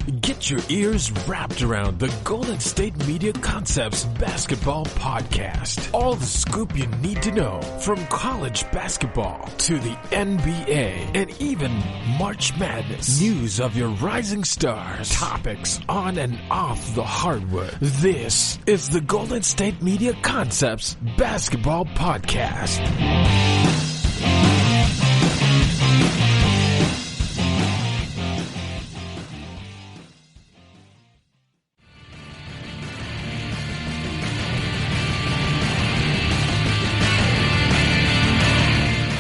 Get your ears wrapped around the Golden State Media Concepts Basketball Podcast. All the scoop you need to know from college basketball to the NBA and even March Madness. News of your rising stars. Topics on and off the hardwood. This is the Golden State Media Concepts Basketball Podcast.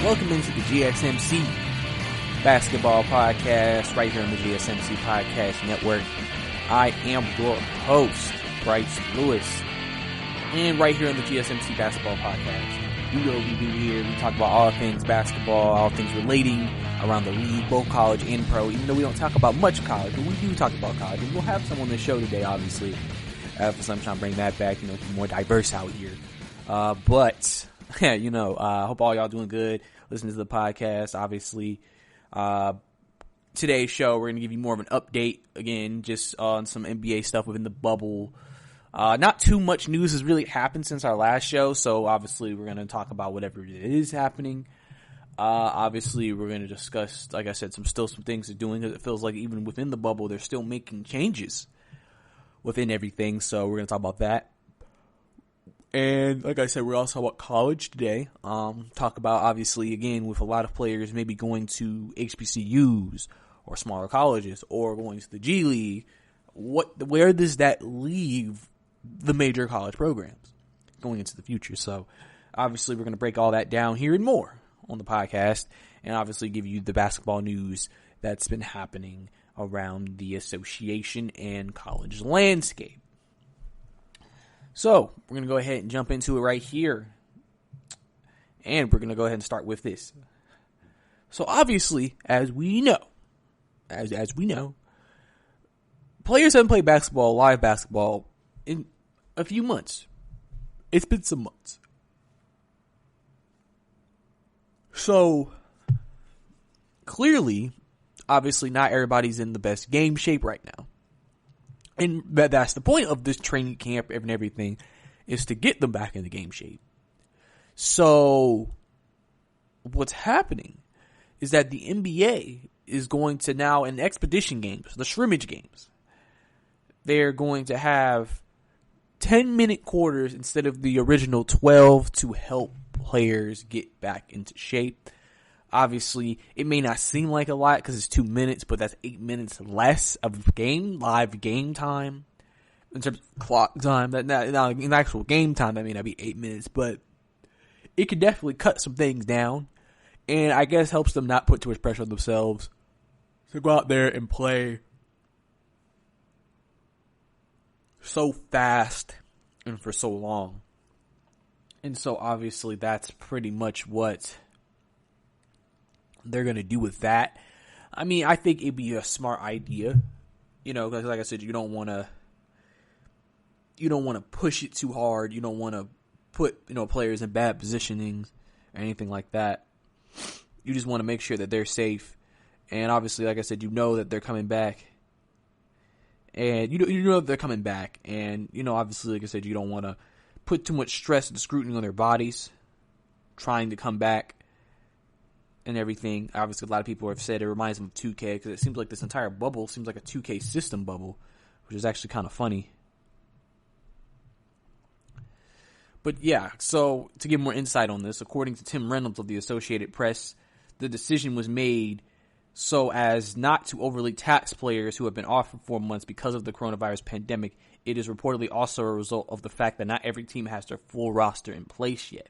Welcome into the GSMC Basketball Podcast, right here on the GSMC Podcast Network. I am your host, Brice Lewis, and right here on the GSMC Basketball Podcast, you know what we do here. We talk about all things basketball, all things relating around the league, both college and pro, even though we don't talk about much college, but we do talk about college, and we'll have someone on the show today, obviously, for some trying to bring that back, more diverse out here. But I hope all y'all doing good. Listen to the podcast. Obviously, today's show, we're going to give you more of an update, again, just on some NBA stuff within the bubble. Not too much news has really happened since our last show, so obviously we're going to talk about whatever it is happening. Obviously, we're going to discuss, like I said, some things they're doing, because it feels like even within the bubble, they're still making changes within everything, so we're going to talk about that. And like I said, we're also about college today. Talk about, obviously, again, with a lot of players maybe going to HBCUs or smaller colleges or going to the G League. Where does that leave the major college programs going into the future? So obviously we're going to break all that down here and more on the podcast, and obviously give you the basketball news that's been happening around the association and college landscape. So, we're going to go ahead and jump into it right here. And we're going to go ahead and start with this. So, obviously, as we know, players haven't played basketball, live basketball, in a few months. It's been some months. So, clearly, obviously, not everybody's in the best game shape right now. And that's the point of this training camp and everything, is to get them back into game shape. So, what's happening is that the NBA is going to now, in expedition games, the scrimmage games, they're going to have 10-minute quarters instead of the original 12 to help players get back into shape. Obviously, it may not seem like a lot because it's 2 minutes, but that's 8 minutes less of live game time in terms of clock time. Now, in actual game time, that may not be 8 minutes, but it could definitely cut some things down, and I guess helps them not put too much pressure on themselves to go out there and play so fast and for so long. And so, obviously, that's pretty much what they're going to do with that. I mean, I think it'd be a smart idea, because like I said, you don't want to push it too hard. You don't want to put, players in bad positionings or anything like that. You just want to make sure that they're safe. And obviously, like I said, that they're coming back. And you know that they're coming back. And, obviously, like I said, you don't want to put too much stress and scrutiny on their bodies trying to come back and everything. Obviously, a lot of people have said it reminds them of 2K, because it seems like this entire bubble seems like a 2K system bubble, which is actually kind of funny. But yeah, so to give more insight on this, according to Tim Reynolds of the Associated Press, the decision was made so as not to overly tax players who have been off for 4 months because of the coronavirus pandemic. It is reportedly also a result of the fact that not every team has their full roster in place yet,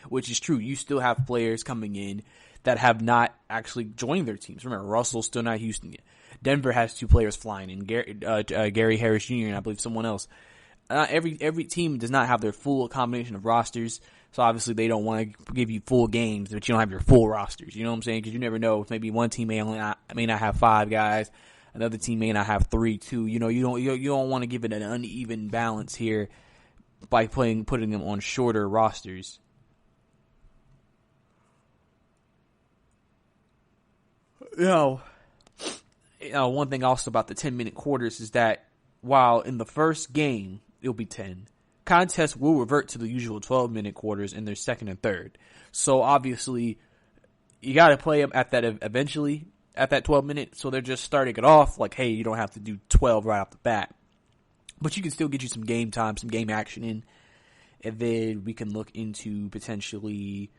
which is true. You still have players coming in that have not actually joined their teams. Remember, Russell's still not Houston yet. Denver has 2 players flying in, Gary Harris Jr. and I believe someone else. Every team does not have their full combination of rosters, so obviously they don't want to give you full games, but you don't have your full rosters. You know what I'm saying? Because you never know. Maybe one team may not have 5 guys, another team may not have 3, 2. You don't want to give it an uneven balance here by putting them on shorter rosters. one thing also about the 10-minute quarters is that while in the first game it'll be 10, contests will revert to the usual 12-minute quarters in their second and third. So obviously, you got to play them at that eventually at that 12 minutes. So they're just starting it off like, hey, you don't have to do 12 right off the bat, but you can still get you some game time, some game action in, and then we can look into potentially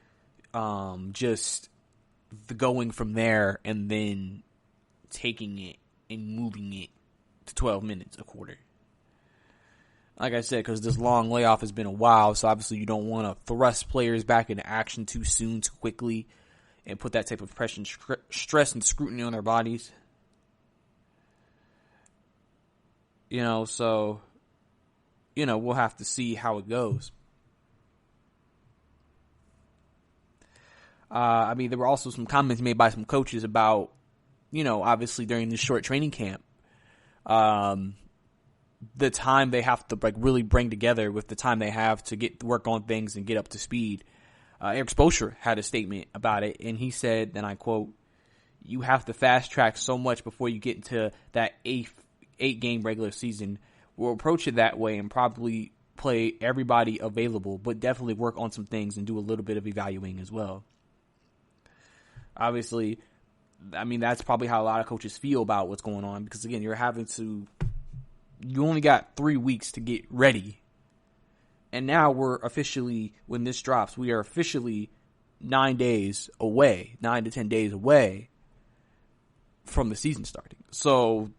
just the going from there and then taking it and moving it to 12 minutes a quarter. Like I said, because this long layoff has been a while, so obviously you don't want to thrust players back into action too soon, too quickly, and put that type of pressure, stress, and scrutiny on their bodies. So, we'll have to see how it goes. There were also some comments made by some coaches about, obviously during this short training camp, the time they have to really bring together with the time they have to work on things and get up to speed. Eric Spoelstra had a statement about it, and he said, and I quote, "You have to fast track so much before you get into that eight game regular season. We'll approach it that way and probably play everybody available, but definitely work on some things and do a little bit of evaluating as well." Obviously, that's probably how a lot of coaches feel about what's going on, because again, you only got 3 weeks to get ready. And now when this drops, we are officially 9 to 10 days away from the season starting. So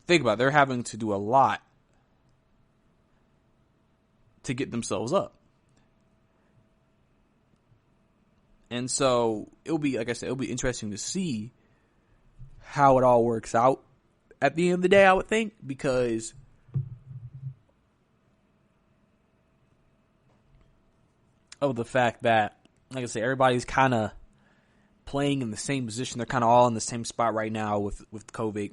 think about it. They're having to do a lot to get themselves up. And so it'll be interesting to see how it all works out at the end of the day, I would think, because of the fact that, like I say, everybody's kind of playing in the same position. They're kind of all in the same spot right now with COVID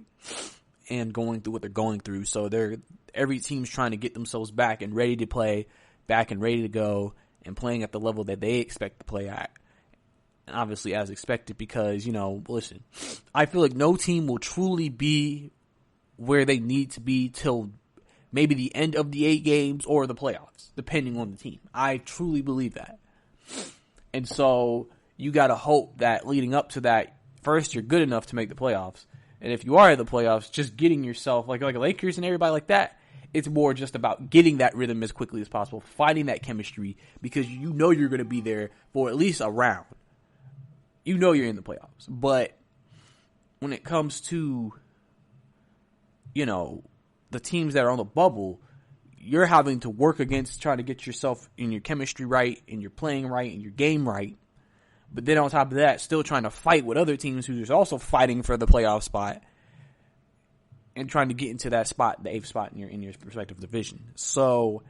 and going through what they're going through. So every team's trying to get themselves back and ready to play, back and ready to go, and playing at the level that they expect to play at. And obviously as expected, because, listen, I feel like no team will truly be where they need to be till maybe the end of the 8 games or the playoffs, depending on the team. I truly believe that. And so you got to hope that leading up to that, first, you're good enough to make the playoffs. And if you are in the playoffs, just getting yourself, like Lakers and everybody like that, it's more just about getting that rhythm as quickly as possible, finding that chemistry, because you're going to be there for at least a round. You're in the playoffs. But when it comes to, the teams that are on the bubble, you're having to work against trying to get yourself in your chemistry right, and your playing right, and your game right. But then on top of that, still trying to fight with other teams who's also fighting for the playoff spot and trying to get into that spot, the 8th spot in your respective division. So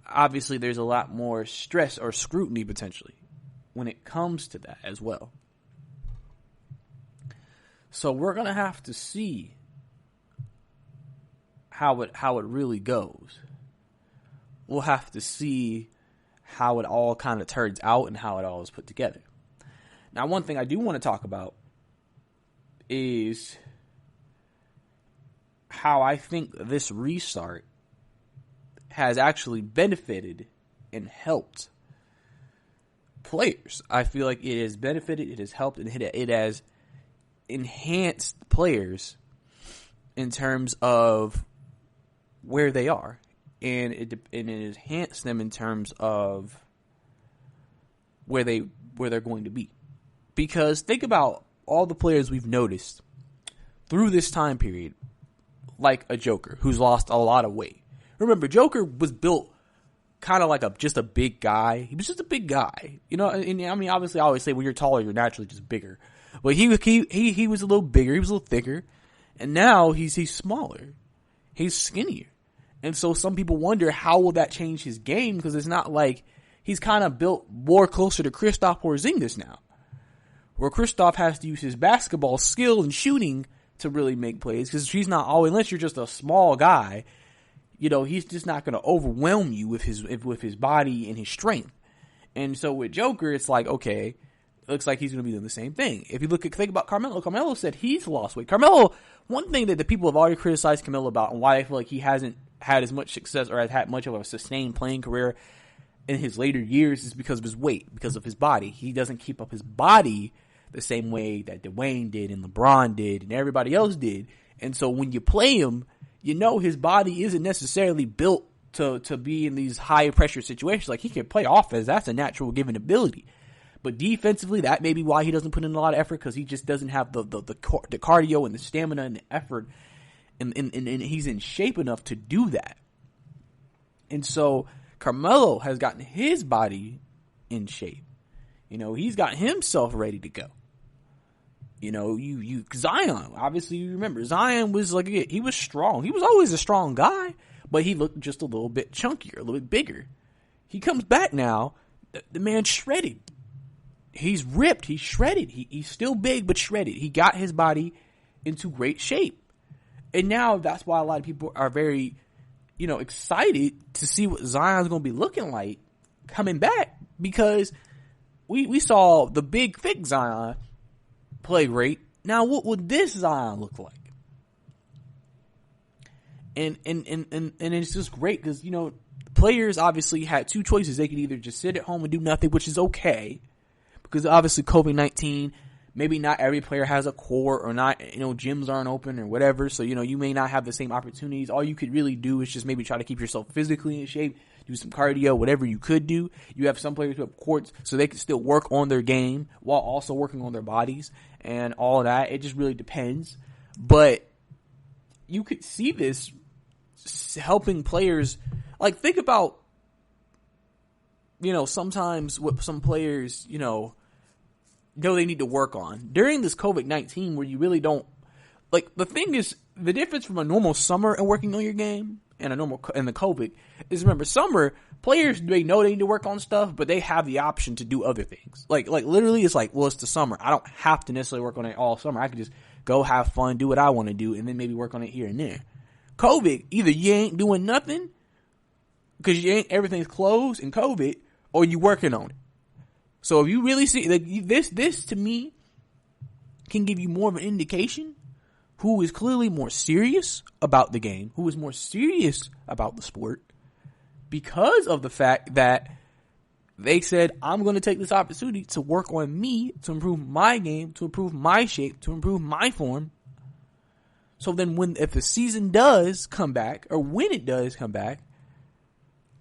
obviously there's a lot more stress or scrutiny potentially when it comes to that as well. So we're going to have to see how it really goes. We'll have to see how it all kind of turns out and how it all is put together. Now, one thing I do want to talk about is how I think this restart has actually benefited and helped players. I feel like it has benefited, it has helped, and it has enhanced players in terms of where they are, and it enhanced them in terms of where they're going to be. Because think about all the players we've noticed through this time period, like a Joker who's lost a lot of weight. Remember, Joker was built kind of like just a big guy. He was just a big guy, and obviously I always say when you're taller, you're naturally just bigger. But he was a little bigger, he was a little thicker, and now he's smaller, he's skinnier. And so some people wonder, how will that change his game? Because it's not like he's kind of built more closer to Kristaps Porzingis now, where Kristaps has to use his basketball skill and shooting to really make plays, because he's not always, unless you're just a small guy, he's just not going to overwhelm you with his body and his strength. And so with Joker, it's like, okay, it looks like he's going to be doing the same thing. If you think about Carmelo, Carmelo said he's lost weight. Carmelo, one thing that the people have already criticized Carmelo about and why I feel like he hasn't had as much success or has had much of a sustained playing career in his later years is because of his weight, because of his body. He doesn't keep up his body the same way that Dwayne did and LeBron did and everybody else did. And so when you play him, you know his body isn't necessarily built to be in these high pressure situations. Like, he can play offense. That's a natural given ability. But defensively, that may be why he doesn't put in a lot of effort, because he just doesn't have the cardio and the stamina and the effort, and he's in shape enough to do that. And so Carmelo has gotten his body in shape. You know, he's got himself ready to go. You know, Zion, obviously you remember, Zion was like, he was strong. He was always a strong guy, but he looked just a little bit chunkier, a little bit bigger. He comes back now, the man's shredded. He's ripped. He's shredded. He's still big, but shredded. He got his body into great shape. And now that's why a lot of people are very, you know, excited to see what Zion's going to be looking like coming back, because we saw the big, thick Zion play great. Now, what would this Zion look like? And it's just great because, you know, players obviously had two choices. They could either just sit at home and do nothing, which is okay, because obviously COVID-19, maybe not every player has a court, or not, you know, gyms aren't open or whatever. So, you know, you may not have the same opportunities. All you could really do is just maybe try to keep yourself physically in shape, do some cardio, whatever you could do. You have some players who have courts so they can still work on their game while also working on their bodies and all of that. It just really depends. But you could see this helping players. Like, think about, you know, sometimes what some players, you know they need to work on during this COVID-19, where you really don't, like, the thing is, the difference from a normal summer and working on your game and the COVID is, remember, summer players, they know they need to work on stuff, but they have the option to do other things. Like literally, it's like, well, it's the summer. I don't have to necessarily work on it all summer. I can just go have fun, do what I want to do, and then maybe work on it here and there. COVID, either you ain't doing nothing because everything's closed in COVID, or you working on it. So if you really see, like, this to me can give you more of an indication who is clearly more serious about the game, who is more serious about the sport, because of the fact that they said, I'm going to take this opportunity to work on me, to improve my game, to improve my shape, to improve my form. So then if the season does come back, or when it does come back,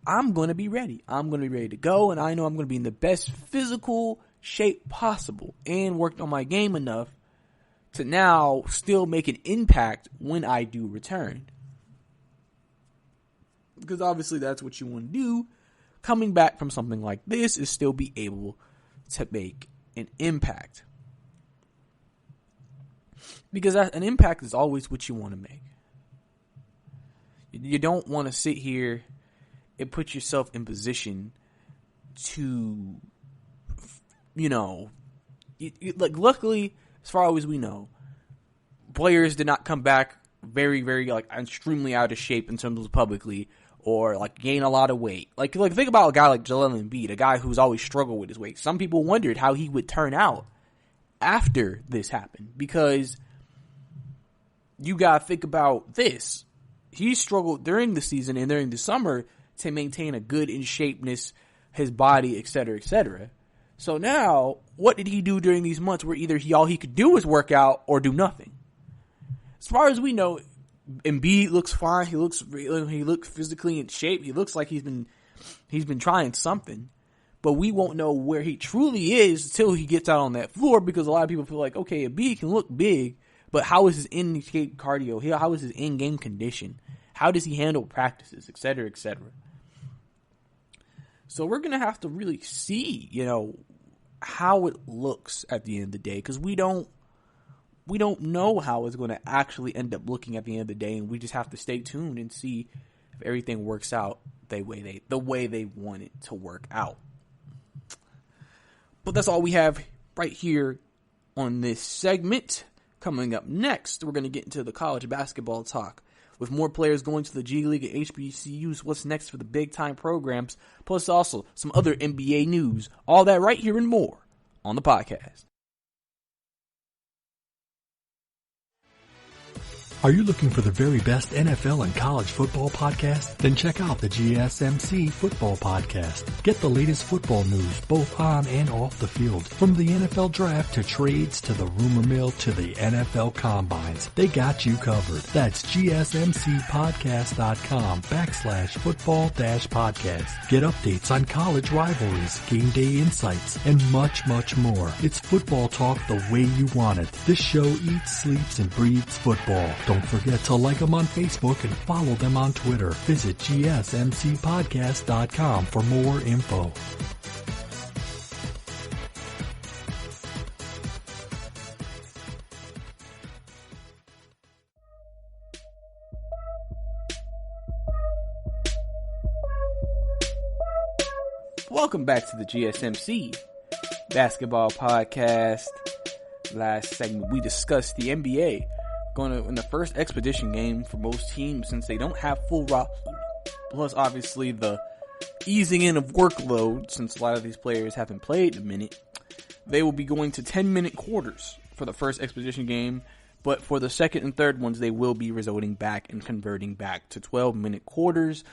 I'm going to be ready. I'm going to be ready to go, and I know I'm going to be in the best physical shape possible and worked on my game enough to now still make an impact when I do return. Because obviously that's what you want to do. Coming back from something like this is still be able to make an impact. Because an impact is always what you want to make. You don't want to sit here and put yourself in position to, you know, like, luckily, as far as we know, players did not come back very, very, like, extremely out of shape in terms of publicly, or like gain a lot of weight. Like think about a guy like Joel Embiid, a guy who's always struggled with his weight. Some people wondered how he would turn out after this happened, because you gotta think about this. He struggled during the season and during the summer to maintain a good in shapeness, his body, etc., etc. So now, what did he do during these months where either all he could do was work out or do nothing? As far as we know, Embiid looks fine. He looks physically in shape. He looks like he's been trying something, but we won't know where he truly is until he gets out on that floor, because a lot of people feel like, okay, Embiid can look big, but how is his in-shape cardio? How is his in-game condition? How does he handle practices, etc., etc.? So we're going to have to really see, you know, how it looks at the end of the day, because we don't know how it's going to actually end up looking at the end of the day, and we just have to stay tuned and see if everything works out the way they want it to work out. But that's all we have right here on this segment. Coming up next, we're going to get into the college basketball talk. With more players going to the G League and HBCUs, what's next for the big-time programs, plus also some other NBA news. All that right here and more on the podcast. Are you looking for the very best NFL and college football podcast? Then check out the GSMC Football Podcast. Get the latest football news both on and off the field. From the NFL Draft to trades to the rumor mill to the NFL Combines. They got you covered. That's GSMCpodcast.com/football-podcast. Get updates on college rivalries, game day insights, and much, much more. It's football talk the way you want it. This show eats, sleeps, and breathes football. Don't forget to like them on Facebook and follow them on Twitter. Visit GSMCpodcast.com for more info. Welcome back to the GSMC Basketball Podcast. Last segment, we discussed the NBA in the first expedition game for most teams since they don't have full rosters. Plus, obviously, the easing in of workload since a lot of these players haven't played in a minute. They will be going to 10-minute quarters for the first expedition game, but for the second and third ones, they will be resorting back and converting back to 12-minute quarters.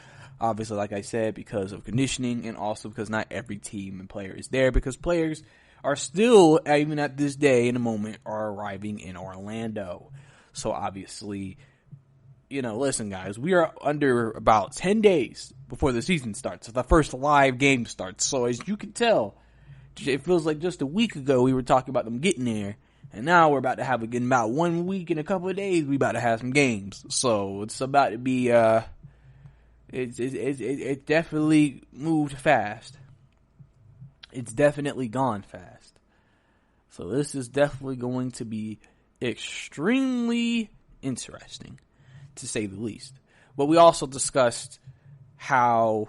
Obviously, like I said, because of conditioning and also because not every team and player is there because players are still, even at this day in a moment, are arriving in Orlando. So obviously, listen guys, we are under about 10 days before the season starts. So the first live game starts. So as you can tell, it feels like just a week ago we were talking about them getting there. And now we're about to have in about 1 week and a couple of days, we about to have some games. So it's about to be, it definitely moved fast. It's definitely gone fast. So this is definitely going to be extremely interesting, to say the least. But we also discussed how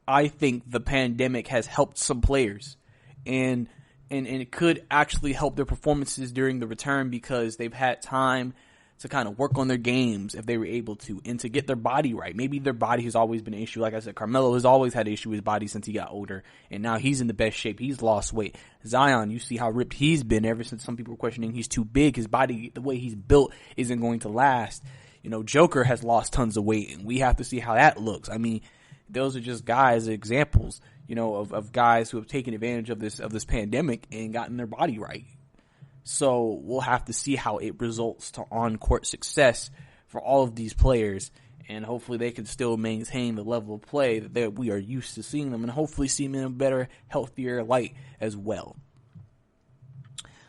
I think the pandemic has helped some players, and it could actually help their performances during the return because they've had time to kind of work on their games if they were able to, and to get their body right. Maybe their body has always been an issue. Like I said, Carmelo has always had an issue with his body since he got older, and now he's in the best shape. He's lost weight. Zion, you see how ripped he's been ever since some people were questioning he's too big. His body, the way he's built, isn't going to last. Joker has lost tons of weight, and we have to see how that looks. I mean, those are just guys, examples, of guys who have taken advantage of this pandemic and gotten their body right. So we'll have to see how it results to on-court success for all of these players, and hopefully they can still maintain the level of play that we are used to seeing them, and hopefully see them in a better, healthier light as well.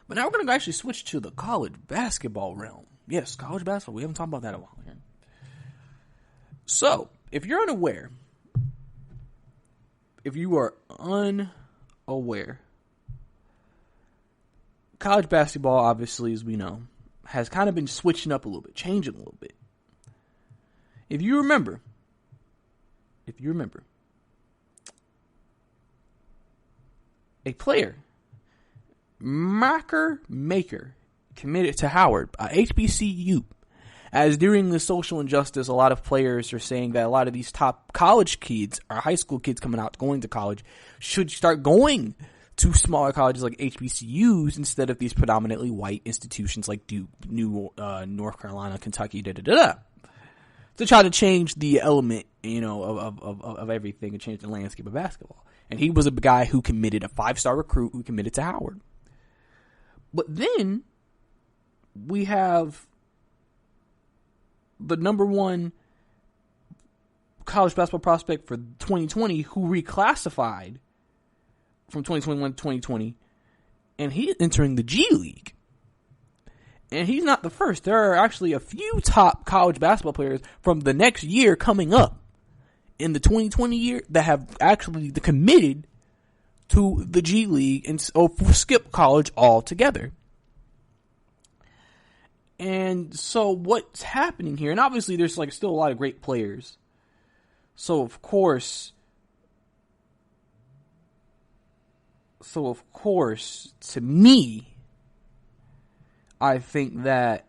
But now we're going to actually switch to the college basketball realm. Yes, college basketball. We haven't talked about that in a while here. So, if you're unaware, college basketball, obviously, as we know, has kind of been switching up a little bit, changing a little bit. If you remember, a player, Maker, committed to Howard, HBCU, as during the social injustice, a lot of players are saying that a lot of these top college kids, or high school kids coming out, going to college, should start going to smaller colleges like HBCUs instead of these predominantly white institutions like Duke, North Carolina, Kentucky, to try to change the element, of everything and change the landscape of basketball. And he was a guy who committed, a 5-star recruit who committed to Howard. But then we have the number one college basketball prospect for 2020 who reclassified from 2021 to 2020, and he's entering the G League. And he's not the first. There are actually a few top college basketball players from the next year coming up in the 2020 year that have actually committed to the G League and skip college altogether. And so what's happening here, and obviously there's still a lot of great players. So of course, to me, I think that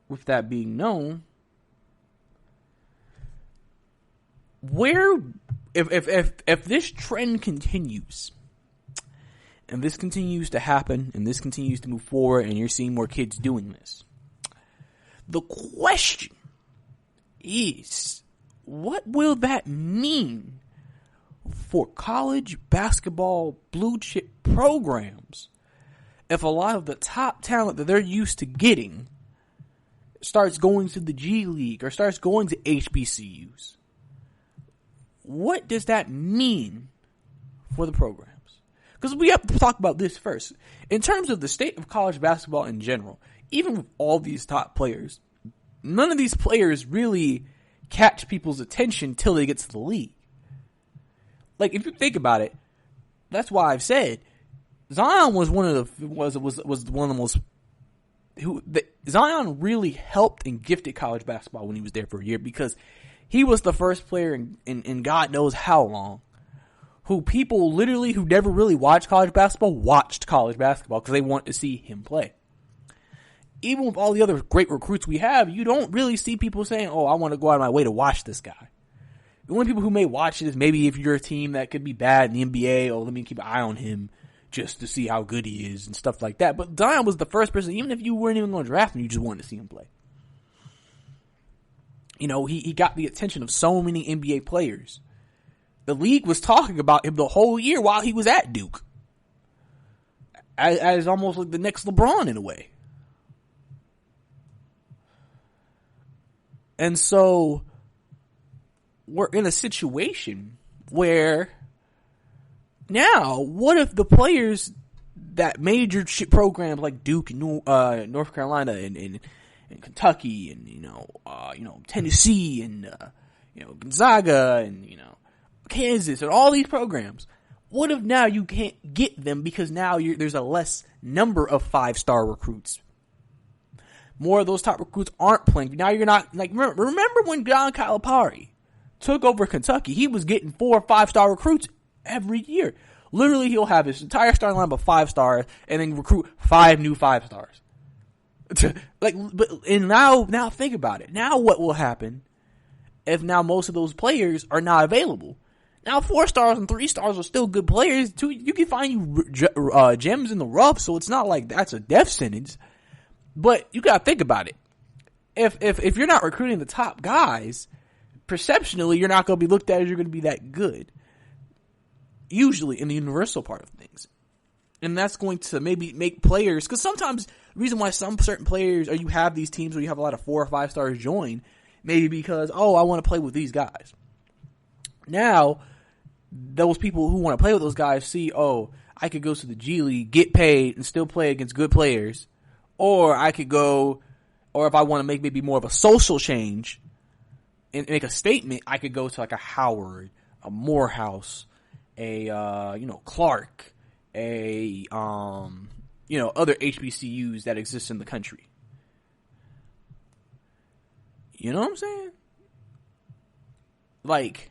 with that being known, if this trend continues, and this continues to happen, and this continues to move forward, and you're seeing more kids doing this. The question is, what will that mean for college basketball blue chip programs if a lot of the top talent that they're used to getting starts going to the G League or starts going to HBCUs? What does that mean for the programs? Because we have to talk about this first. In terms of the state of college basketball in general, even with all these top players, none of these players really catch people's attention till they get to the league. Like, if you think about it, that's why I've said Zion was one of the most Zion really helped and gifted college basketball when he was there for a year, because he was the first player in God knows how long who people literally who never really watched college basketball watched college basketball because they wanted to see him play. Even with all the other great recruits we have, you don't really see people saying, oh, I want to go out of my way to watch this guy. The only people who may watch it is maybe if you're a team that could be bad in the NBA, oh, let me keep an eye on him just to see how good he is and stuff like that. But Zion was the first person, even if you weren't even going to draft him, you just wanted to see him play. You know, he got the attention of so many NBA players. The league was talking about him the whole year while he was at Duke. As almost like the next LeBron in a way. And so we're in a situation where now, what if the players that major programs like Duke and North Carolina and Kentucky and Tennessee and Gonzaga and Kansas and all these programs, what if now you can't get them because now there's a less number of 5-star recruits? More of those top recruits aren't playing. Now you're not, like, remember when John Calipari took over Kentucky? He was getting 4 or 5-star recruits every year. Literally, he'll have his entire starting line of 5 stars and then recruit 5 new 5 stars. Now think about it. Now what will happen if now most of those players are not available? Now 4 stars and 3 stars are still good players. You can find gems in the rough, so it's not like that's a death sentence. But you gotta think about it. If you're not recruiting the top guys, perceptionally you're not gonna be looked at as you're gonna be that good. Usually in the universal part of things. And that's going to maybe make players, because sometimes the reason why some certain players, or you have these teams where you have a lot of 4 or 5 stars join, maybe because, I want to play with these guys. Now, those people who want to play with those guys see, I could go to the G League, get paid, and still play against good players. Or I could go, or if I want to make maybe more of a social change and make a statement, I could go to like a Howard, a Morehouse, a Clark, a other HBCUs that exist in the country. You know what I'm saying? Like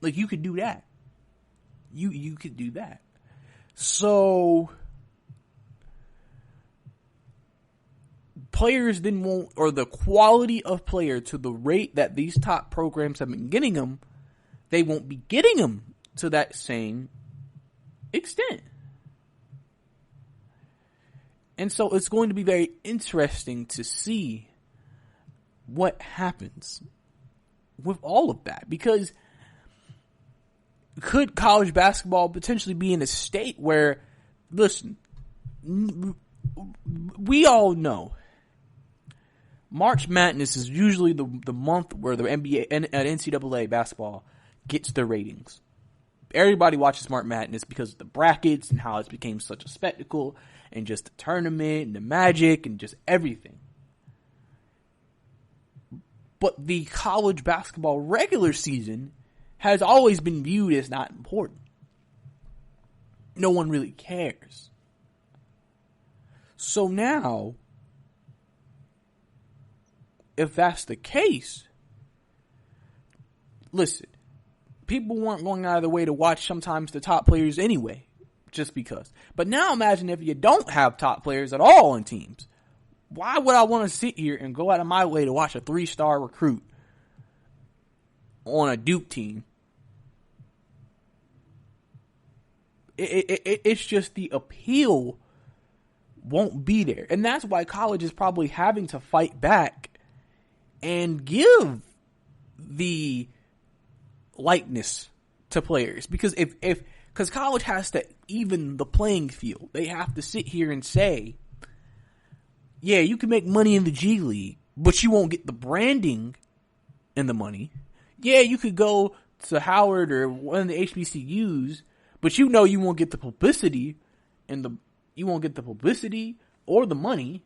you could do that. You could do that. So players then won't, or the quality of player to the rate that these top programs have been getting them, they won't be getting them to that same extent. And so it's going to be very interesting to see what happens with all of that, because could college basketball potentially be in a state where, listen, we all know March Madness is usually the month where the NBA and NCAA basketball gets their ratings. Everybody watches March Madness because of the brackets and how it became such a spectacle, and just the tournament and the magic and just everything. But the college basketball regular season has always been viewed as not important. No one really cares. So now, if that's the case, listen, people weren't going out of their way to watch sometimes the top players anyway, just because. But now imagine if you don't have top players at all in teams. Why would I want to sit here and go out of my way to watch a 3-star recruit on a Duke team It's just the appeal won't be there. And that's why college is probably having to fight back and give the likeness to players. Because because college has to even the playing field. They have to sit here and say, yeah, you can make money in the G League, but you won't get the branding and the money. Yeah, you could go to Howard or one of the HBCUs, but you won't get the publicity and you won't get the publicity or the money.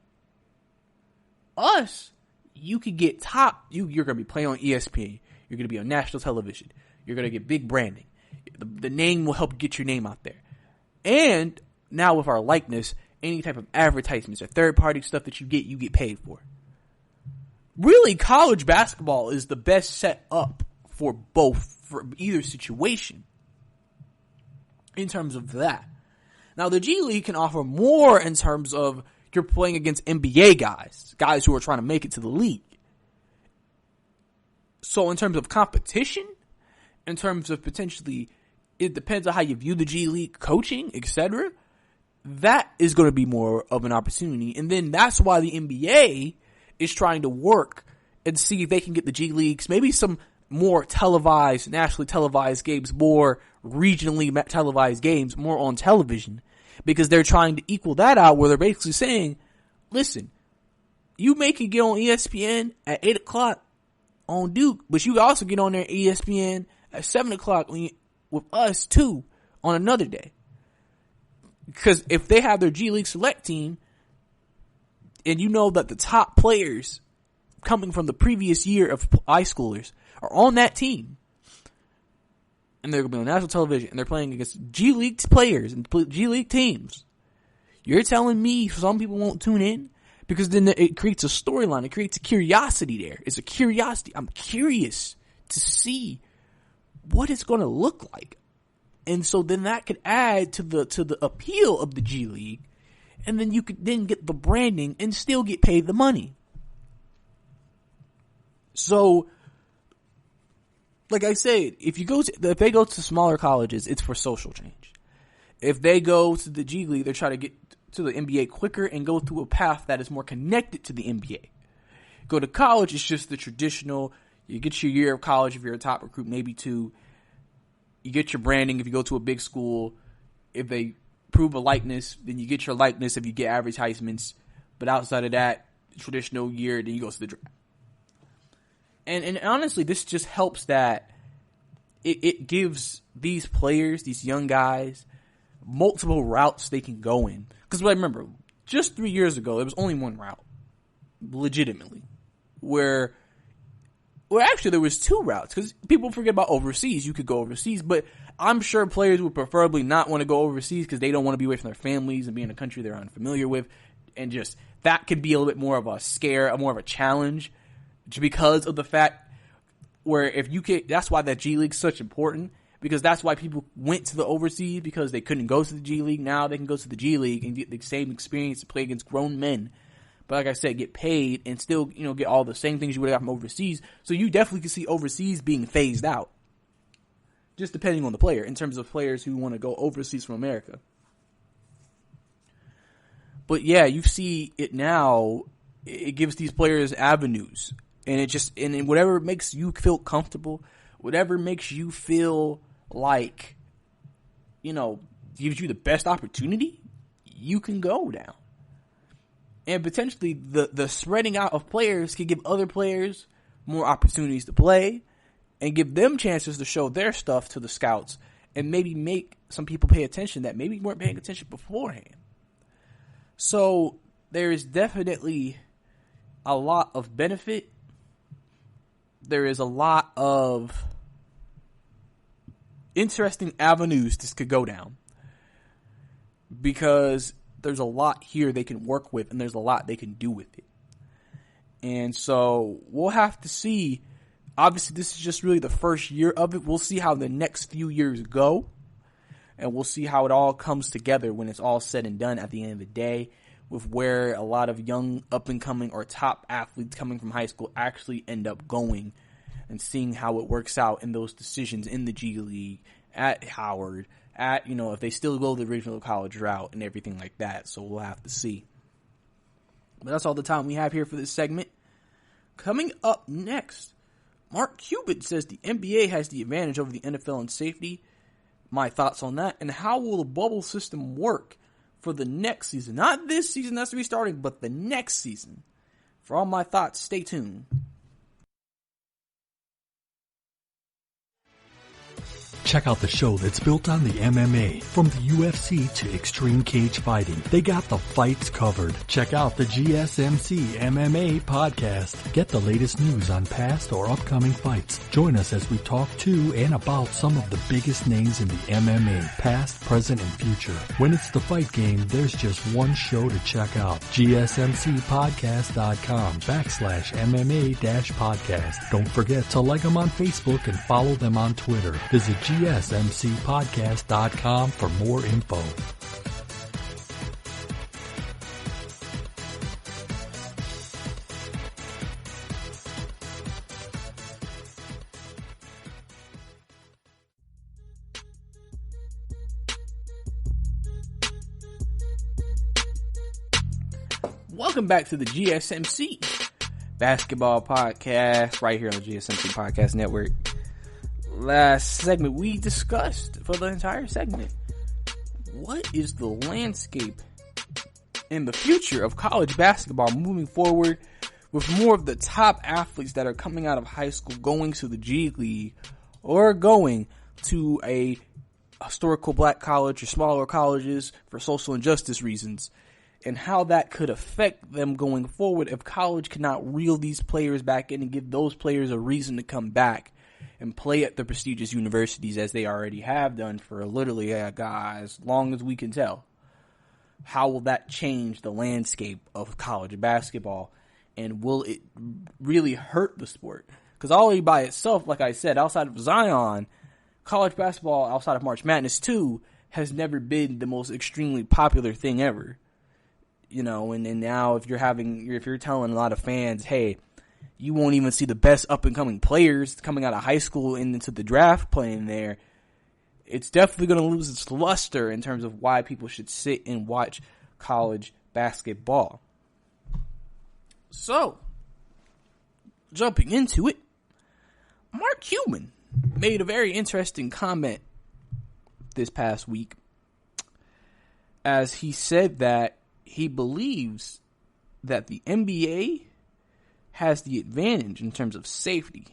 Us, you could get top. You're going to be playing on ESPN. You're going to be on national television. You're going to get big branding. The name will help get your name out there. And now with our likeness, any type of advertisements or third-party stuff that you get paid for. Really, college basketball is the best set up for either situation in terms of that. Now, the G League can offer more in terms of you're playing against NBA guys who are trying to make it to the league. So in terms of competition, in terms of potentially, it depends on how you view the G League coaching, etc. That is going to be more of an opportunity. And then that's why the NBA is trying to work and see if they can get the G Leagues, maybe some more televised, nationally televised games, more regionally televised games, more on television, because they're trying to equal that out where they're basically saying, listen, you make it get on ESPN at 8 o'clock on Duke, but you also get on there at ESPN at 7 o'clock with us too on another day. Because if they have their G League select team, and you know that the top players coming from the previous year of high schoolers are on that team, and they're going to be on national television, and they're playing against G League players and G League teams, you're telling me some people won't tune in? Because then it creates a storyline. It creates a curiosity there. It's a curiosity. I'm curious to see what it's going to look like. And so then that could add to the appeal of the G League. And then you could then get the branding and still get paid the money. So, like I said, if they go to smaller colleges, it's for social change. If they go to the G League, they're trying to get to the NBA quicker and go through a path that is more connected to the NBA. Go to college, it's just the traditional. You get your year of college if you're a top recruit, maybe two. You get your branding if you go to a big school. If they prove a likeness, then you get your likeness if you get advertisements. But outside of that, traditional year, then you go to the draft. And honestly, this just helps that it gives these players, these young guys, multiple routes they can go in. Because remember, just 3 years ago, there was only one route, legitimately, where actually there was two routes. Because people forget about overseas. You could go overseas, but I'm sure players would preferably not want to go overseas because they don't want to be away from their families and be in a country they're unfamiliar with. And just that could be a little bit more of a scare, more of a challenge, because of the fact where if you can, that's why that G League is such important. Because that's why people went to the overseas, because they couldn't go to the G League. Now they can go to the G League and get the same experience to play against grown men. But like I said, get paid and still, get all the same things you would have from overseas. So you definitely can see overseas being phased out. Just depending on the player, in terms of players who want to go overseas from America. But yeah, you see it now. It gives these players avenues. And and whatever makes you feel comfortable, whatever makes you feel like, gives you the best opportunity, you can go down. And potentially the spreading out of players can give other players more opportunities to play and give them chances to show their stuff to the scouts and maybe make some people pay attention that maybe weren't paying attention beforehand. So there is definitely a lot of benefit. There is a lot of interesting avenues this could go down, because there's a lot here they can work with and there's a lot they can do with it. And so we'll have to see. Obviously, this is just really the first year of it. We'll see how the next few years go, and we'll see how it all comes together when it's all said and done at the end of the day, with where a lot of young up-and-coming or top athletes coming from high school actually end up going, and seeing how it works out in those decisions in the G League, at Howard, if they still go the original college route and everything like that. So we'll have to see. But that's all the time we have here for this segment. Coming up next, Mark Cuban says the NBA has the advantage over the NFL in safety. My thoughts on that, and how will the bubble system work for the next season? Not this season that's restarting, but the next season. For all my thoughts, stay tuned. Check out the show that's built on the MMA. From the UFC to extreme cage fighting, they got the fights covered. Check out the GSMC MMA podcast. Get the latest news on past or upcoming fights. Join us as we talk to and about some of the biggest names in the MMA, past, present, and future. When it's the fight game, there's just one show to check out. GSMCpodcast.com/MMA-podcast. Don't forget to like them on Facebook and follow them on Twitter. Visit GSMCpodcast.com for more info. Welcome back to the GSMC Basketball Podcast right here on the GSMC Podcast Network. Last segment we discussed for the entire segment, what is the landscape in the future of college basketball moving forward with more of the top athletes that are coming out of high school going to the G League or going to a historical black college or smaller colleges for social injustice reasons, and how that could affect them going forward if college cannot reel these players back in and give those players a reason to come back and play at the prestigious universities as they already have done for literally, as long as we can tell. How will that change the landscape of college basketball? And will it really hurt the sport? Because already by itself, like I said, outside of Zion, college basketball, outside of March Madness too, has never been the most extremely popular thing ever. And now if you're telling a lot of fans, hey, you won't even see the best up-and-coming players coming out of high school and into the draft playing there, it's definitely going to lose its luster in terms of why people should sit and watch college basketball. So, jumping into it, Mark Cuban made a very interesting comment this past week as he said that he believes that the NBA has the advantage in terms of safety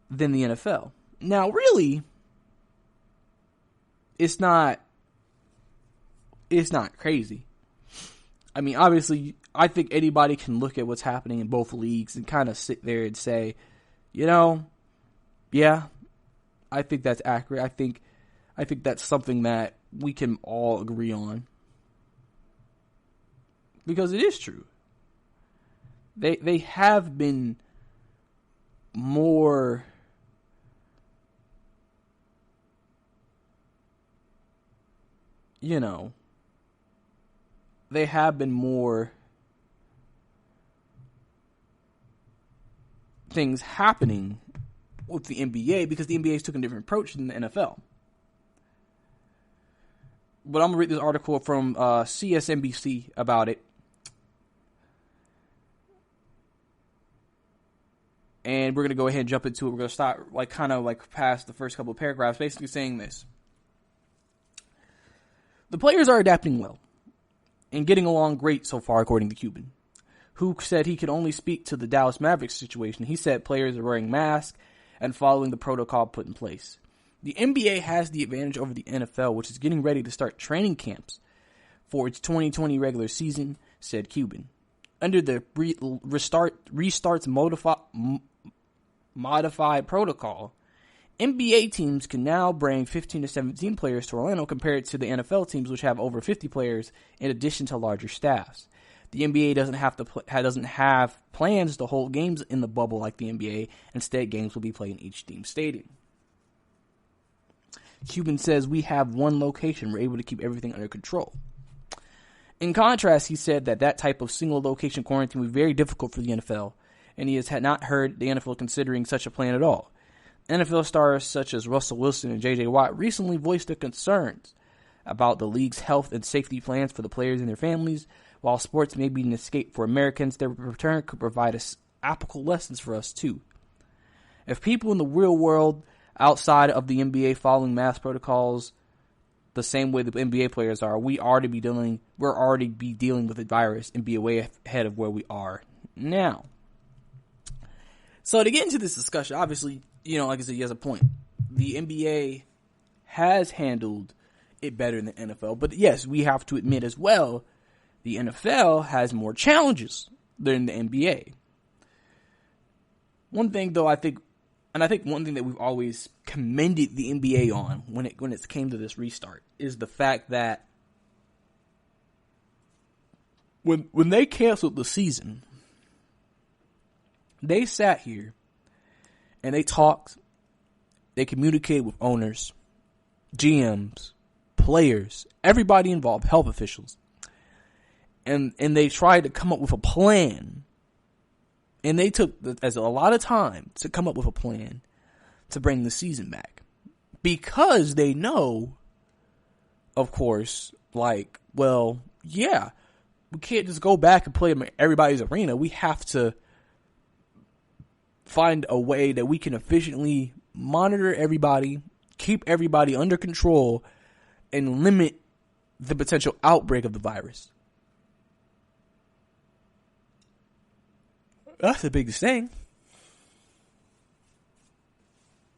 than the NFL. Now, really, it's not crazy. I mean, obviously, I think anybody can look at what's happening in both leagues and kind of sit there and say, yeah, I think that's accurate. I think that's something that we can all agree on. Because it is true. They have been more they have been more things happening with the NBA because the NBA's took a different approach than the NFL. But I'm going to read this article from CSNBC about it. And we're going to go ahead and jump into it. We're going to start past the first couple of paragraphs, basically saying this. The players are adapting well and getting along great so far, according to Cuban, who said he could only speak to the Dallas Mavericks situation. He said players are wearing masks and following the protocol put in place. The NBA has the advantage over the NFL, which is getting ready to start training camps for its 2020 regular season, said Cuban. Under the restarts modified protocol, NBA teams can now bring 15 to 17 players to Orlando compared to the NFL teams, which have over 50 players in addition to larger staffs. The NBA doesn't have plans to hold games in the bubble like the NBA. Instead, games will be played in each team's stadium. Cuban says, we have one location. We're able to keep everything under control. In contrast, he said that type of single location quarantine would be very difficult for the NFL, and he has not heard the NFL considering such a plan at all. NFL stars such as Russell Wilson and J.J. Watt recently voiced their concerns about the league's health and safety plans for the players and their families. While sports may be an escape for Americans, their return could provide us applicable lessons for us too. If people in the real world outside of the NBA following mask protocols the same way the NBA players are, we're already be dealing with the virus and be way ahead of where we are now. So to get into this discussion, obviously, like I said, he has a point. The NBA has handled it better than the NFL, but yes, we have to admit as well, the NFL has more challenges than the NBA. One thing though, I think one thing that we've always commended the NBA on when it came to this restart is the fact that when they canceled the season, they sat here and they talked, they communicated with owners, GMs, players, everybody involved, health officials, and they tried to come up with a plan. And they took as a lot of time to come up with a plan to bring the season back. Because they know, of course, we can't just go back and play in everybody's arena. We have to find a way that we can efficiently monitor everybody, keep everybody under control, and limit the potential outbreak of the virus. That's the biggest thing.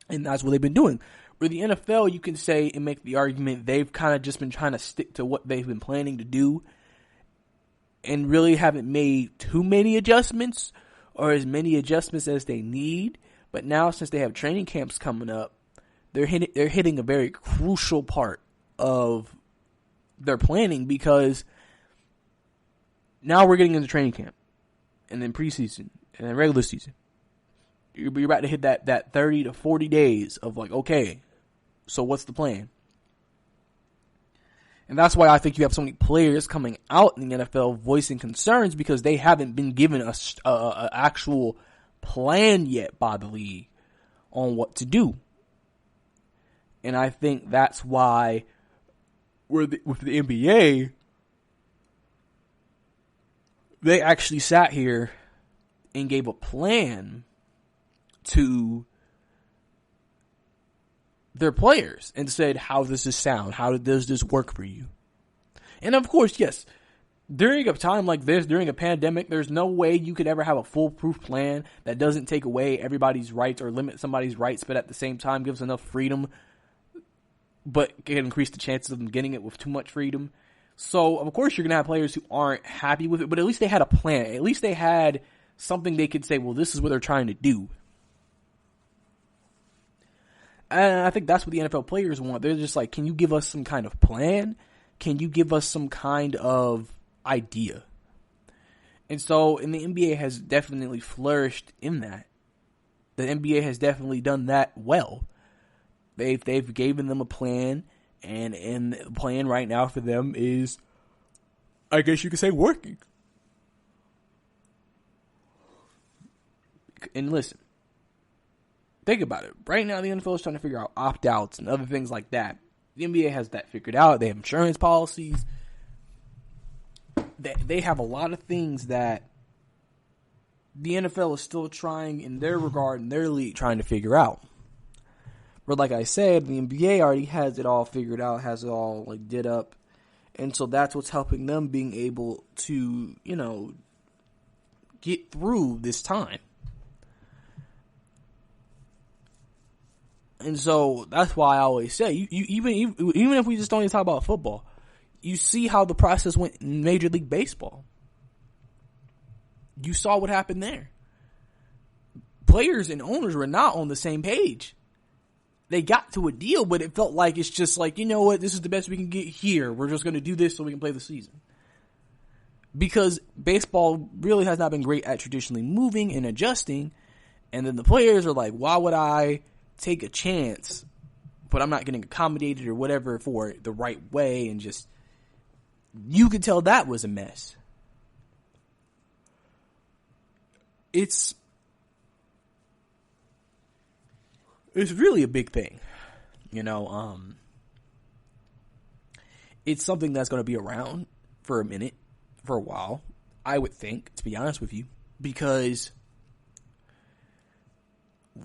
And that's what they've been doing. With the NFL, you can say and make the argument they've kind of just been trying to stick to what they've been planning to do and really haven't made too many adjustments or as many adjustments as they need. But now, since they have training camps coming up, they're hitting a very crucial part of their planning, because now we're getting into training camp. And then preseason, and then regular season. You're about to hit that 30 to 40 days of okay, so what's the plan? And that's why I think you have so many players coming out in the NFL voicing concerns, because they haven't been given a actual plan yet by the league on what to do. And I think that's why with the NBA, they actually sat here and gave a plan to their players and said, how does this sound? How does this work for you? And of course, yes, during a time like this, during a pandemic, there's no way you could ever have a foolproof plan that doesn't take away everybody's rights or limit somebody's rights, but at the same time gives enough freedom, but can increase the chances of them getting it with too much freedom. So, of course, you're going to have players who aren't happy with it, but at least they had a plan. At least they had something they could say, well, this is what they're trying to do. And I think that's what the NFL players want. They're just like, can you give us some kind of plan? Can you give us some kind of idea? And so, and the NBA has definitely flourished in that. The NBA has definitely done that well. They've given them a plan. And the plan right now for them is, I guess you could say, working. And listen, think about it. Right now, the NFL is trying to figure out opt-outs and other things like that. The NBA has that figured out. They have insurance policies. They have a lot of things that the NFL is still trying, in their regard, in their league, trying to figure out. But like I said, the NBA already has it all figured out, has it all did up. And so that's what's helping them being able to, get through this time. And so that's why I always say, even if we just don't even talk about football, you see how the process went in Major League Baseball. You saw what happened there. Players and owners were not on the same page. They got to a deal, but it felt like it's just like, you know what, this is the best we can get here. We're just going to do this so we can play the season. Because baseball really has not been great at traditionally moving and adjusting. And then the players are like, why would I take a chance, but I'm not getting accommodated or whatever for it the right way? And just, you could tell that was a mess. it's really a big thing. It's something that's going to be around for a while, I would think, to be honest with you, because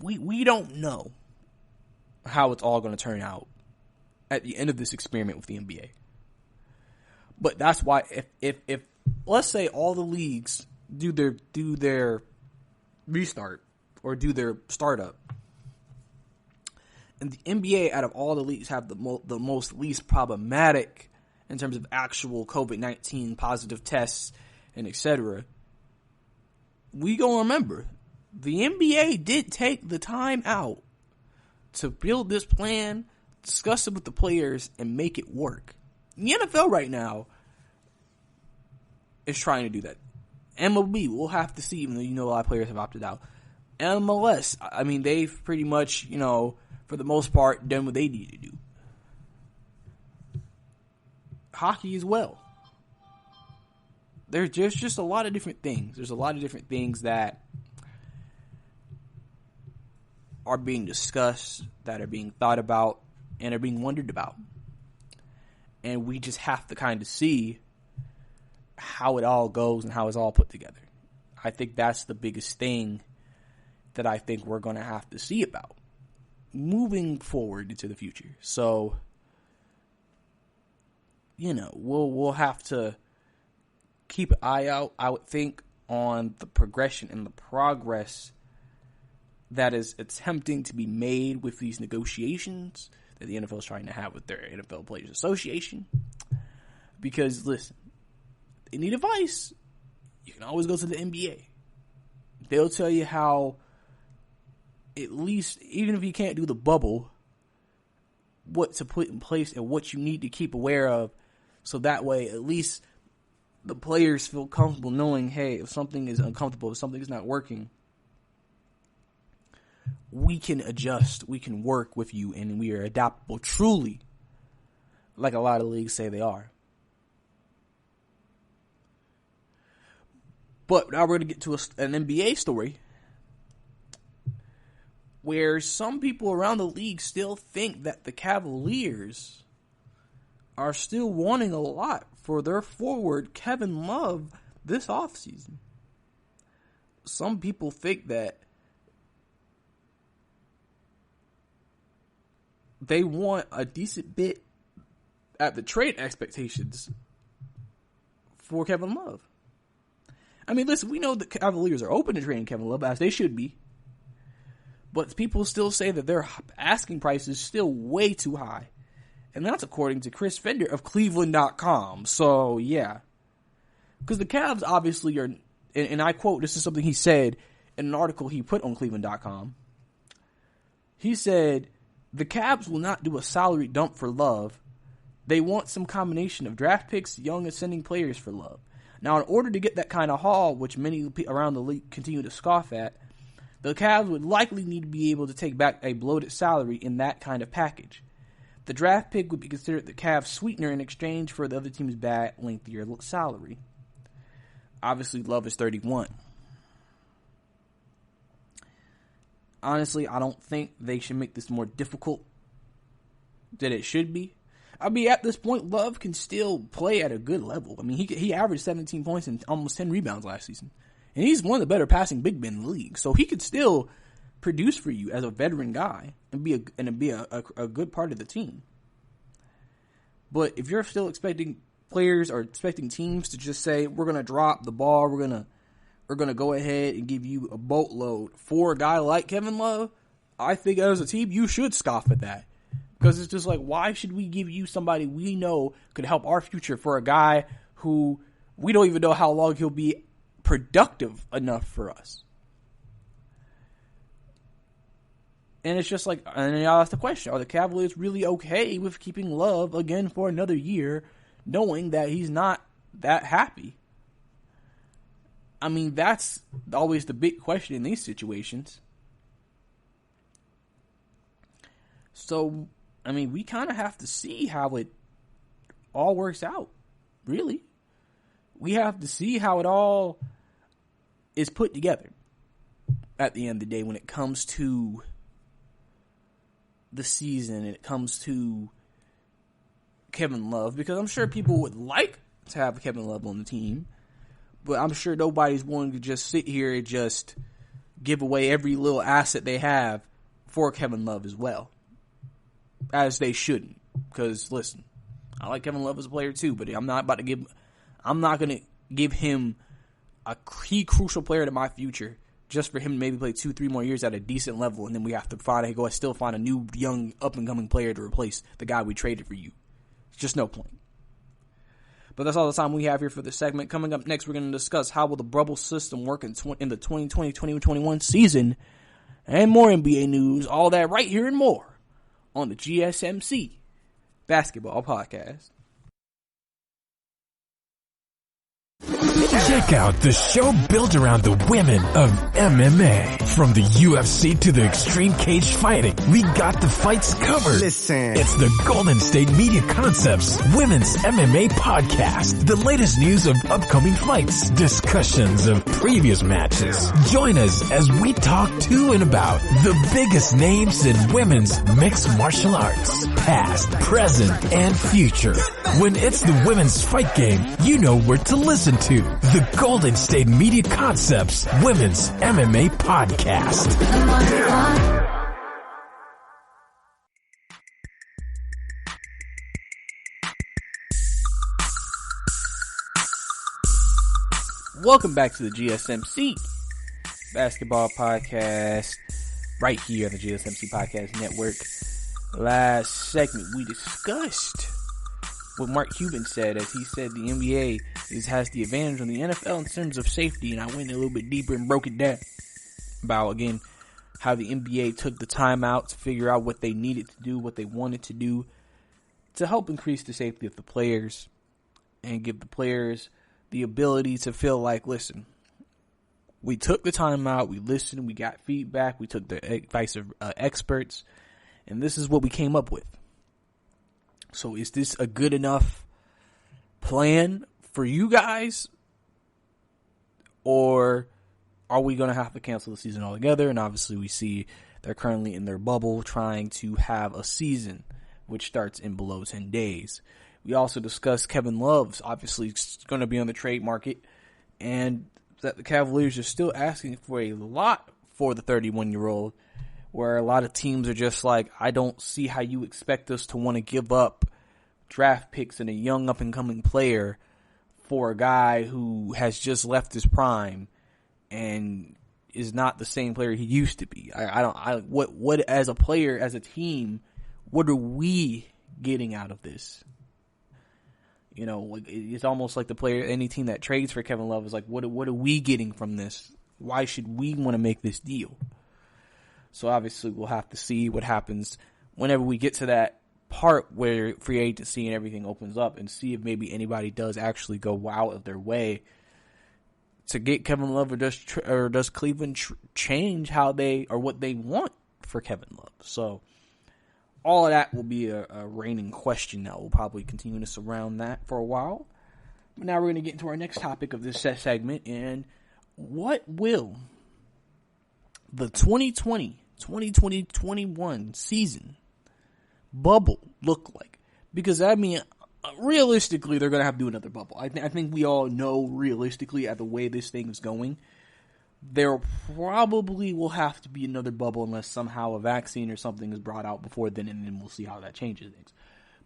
we don't know how it's all going to turn out at the end of this experiment with the NBA. But that's why if let's say all the leagues do their restart or do their startup, and the NBA out of all the leagues have the most least problematic in terms of actual COVID-19 positive tests and etc., we gonna remember the NBA did take the time out to build this plan, discuss it with the players, and make it work. The NFL right now is trying to do that. MLB, we'll have to see, even though a lot of players have opted out. MLS, I mean, they've pretty much, for the most part, done what they need to do. Hockey as well. There's just a lot of different things. There's a lot of different things that are being discussed, that are being thought about, and are being wondered about. And we just have to kind of see how it all goes and how it's all put together. I think that's the biggest thing that I think we're going to have to see about moving forward into the future. So, we'll have to keep an eye out, I would think, on the progression and the progress that is attempting to be made with these negotiations that the NFL is trying to have with their NFL Players Association. Because, listen, if you need advice, you can always go to the NBA. They'll tell you how, at least, even if you can't do the bubble, what to put in place and what you need to keep aware of, so that way, at least, the players feel comfortable knowing, hey, if something is uncomfortable, if something is not working, we can adjust, we can work with you, and we are adaptable, truly, like a lot of leagues say they are. But now we're going to get to an NBA story where some people around the league still think that the Cavaliers are still wanting a lot for their forward, Kevin Love, this offseason. Some people think that they want a decent bit at the trade expectations for Kevin Love. I mean, listen, we know the Cavaliers are open to trading Kevin Love, as they should be. But people still say that their asking price is still way too high. And that's according to Chris Fender of Cleveland.com. So, yeah. Because the Cavs obviously are, and I quote, this is something he said in an article he put on Cleveland.com. He said, the Cavs will not do a salary dump for Love. They want some combination of draft picks, young ascending players for Love. Now, in order to get that kind of haul, which many around the league continue to scoff at, the Cavs would likely need to be able to take back a bloated salary in that kind of package. The draft pick would be considered the Cavs' sweetener in exchange for the other team's bad, lengthier salary. Obviously, Love is 31. Honestly, I don't think they should make this more difficult than it should be. I mean, at this point, Love can still play at a good level. I mean, he averaged 17 points and almost 10 rebounds last season. And he's one of the better passing big men in the league. So he could still produce for you as a veteran guy and be a good part of the team. But if you're still expecting players or expecting teams to just say, we're going to drop the ball, we're going to go ahead and give you a boatload for a guy like Kevin Love, I think as a team, you should scoff at that. Because it's just like, why should we give you somebody we know could help our future for a guy who we don't even know how long he'll be productive enough for us? And it's just like, and y'all ask the question, are the Cavaliers really okay with keeping Love again for another year, knowing that he's not that happy? I mean, that's always the big question in these situations. So, I mean, we kind of have to see how it all works out, really. We have to see how it all is put together at the end of the day when it comes to the season when it comes to Kevin Love, because I'm sure people would like to have Kevin Love on the team, but I'm sure nobody's willing to just sit here and just give away every little asset they have for Kevin Love as well, as they shouldn't. Because listen, I like Kevin Love as a player too, but I'm not going to give him a key crucial player to my future just for him to maybe play 2-3 more years at a decent level, and then we have to still find a new young up and coming player to replace the guy we traded for you. It's just no point. But that's all the time we have here for this segment. Coming up next, we're going to discuss how will the bubble system work in the 2020-2021 season, and more NBA news, all that right here and more on the GSMC Basketball Podcast. Check out the show built around the women of MMA. From the UFC to the extreme cage fighting, we got the fights covered. Listen. It's the Golden State Media Concepts Women's MMA Podcast. The latest news of upcoming fights, discussions of previous matches. Join us as we talk to and about the biggest names in women's mixed martial arts, past, present, and future. When it's the women's fight game, you know where to listen to. The Golden State Media Concepts Women's MMA Podcast. Welcome back to the GSMC Basketball Podcast, right here on the GSMC Podcast Network. Last segment we discussed what Mark Cuban said, as he said the NBA has the advantage on the NFL in terms of safety, and I went a little bit deeper and broke it down about, again, how the NBA took the time out to figure out what they needed to do, what they wanted to do to help increase the safety of the players and give the players the ability to feel like, listen, we took the time out, we listened, we got feedback, we took the advice of experts, and this is what we came up with. So is this a good enough plan for you guys, or are we going to have to cancel the season altogether? And obviously we see they're currently in their bubble trying to have a season which starts in below 10 days. We also discussed Kevin Love's obviously going to be on the trade market, and that the Cavaliers are still asking for a lot for the 31-year-old, where a lot of teams are just like, I don't see how you expect us to want to give up draft picks and a young up-and-coming player for a guy who has just left his prime and is not the same player he used to be. What as a player, as a team, what are we getting out of this? You know, it's almost like the player, any team that trades for Kevin Love is like, what are we getting from this? Why should we want to make this deal? So obviously we'll have to see what happens whenever we get to that part where free agency and everything opens up, and see if maybe anybody does actually go out of their way to get Kevin Love, or does Cleveland change how they, or what they want for Kevin Love. So all of that will be a reigning question that will probably continue to surround that for a while. But now we're going to get into our next topic of this segment, and what will the 2020-2021 season bubble look like? Because, I mean, realistically, they're going to have to do another bubble. I think we all know realistically at the way this thing is going, there probably will have to be another bubble unless somehow a vaccine or something is brought out before then, and then we'll see how that changes things.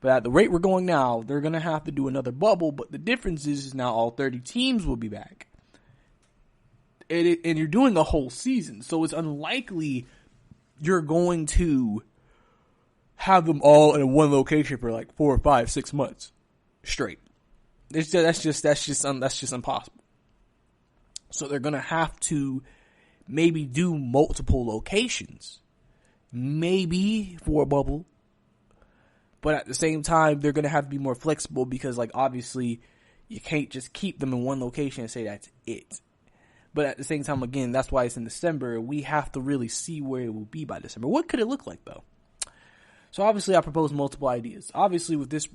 But at the rate we're going now, they're going to have to do another bubble, but the difference is now all 30 teams will be back. And you're doing the whole season, so it's unlikely you're going to have them all in one location for like 4 or 5, 6 months straight. That's just impossible. So they're gonna have to maybe do multiple locations, maybe for a bubble. But at the same time, they're gonna have to be more flexible, because, like, obviously you can't just keep them in one location and say that's it. But at the same time, again, that's why it's in December. We have to really see where it will be by December. What could it look like, though? So obviously I proposed multiple ideas. Obviously with this